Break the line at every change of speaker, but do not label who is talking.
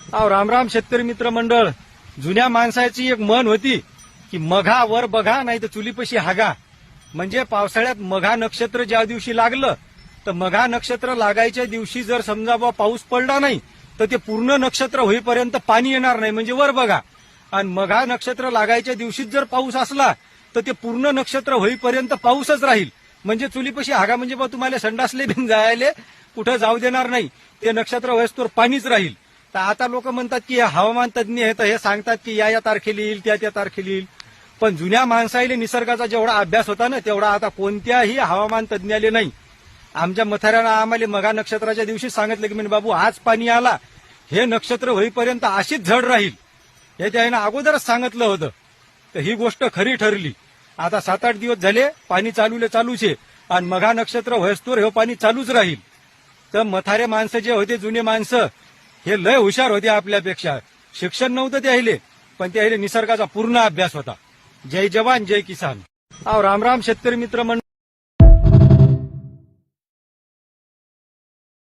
रामराम शेतकरी मित्र मंडळ. जुन्या माणसाची एक म्हण होती की मघा वर बघा नाही तर चुलीपशी हागा. म्हणजे पावसाळ्यात मघा नक्षत्र ज्या दिवशी लागलं तर मघा नक्षत्र लागायच्या दिवशी जर समजा पाऊस पडला नाही तर ते पूर्ण नक्षत्र होईपर्यंत पाणी येणार नाही, म्हणजे वर बघा. आणि मघा नक्षत्र लागायच्या दिवशीच जर पाऊस असला तर ते पूर्ण नक्षत्र होईपर्यंत पाऊसच राहील, म्हणजे चुलीपशी हागा. म्हणजे तुम्हाला संडासले बिन जायले कुठं जाऊ देणार नाही, ते नक्षत्र होईस्तोवर पाणीच राहील. तर आता लोक म्हणतात की हवामान तज्ज्ञ आहेत, हे सांगतात की या तारखेला येईल त्या तारखेला येईल. पण जुन्या माणसाईले निसर्गाचा जेवढा अभ्यास होता ना तेवढा आता कोणत्याही हवामान तज्ज्ञाले नाही. आमच्या मथाऱ्यानं आम्हाला मघा नक्षत्राच्या दिवशी सांगितलं की म्हणजे बाबू आज पाणी आला, हे नक्षत्र होईपर्यंत अशीच झड राहील, हे त्यानं अगोदरच सांगितलं होतं. तर ही गोष्ट खरी ठरली. आता 7-8 दिवस झाले पाणी चालूच आहे आणि मघा नक्षत्र होईस्तोवर हे पाणी चालूच राहील. तर मथारे माणसं जे होते जुने माणसं हे लय हुशार होते आपल्यापेक्षा. शिक्षण नव्हतं त्याहिले, पण त्याहिले निसर्गाचा पूर्ण अभ्यास होता. जय जवान जय किसान. रामराम शेतकरी मित्र मंडळ.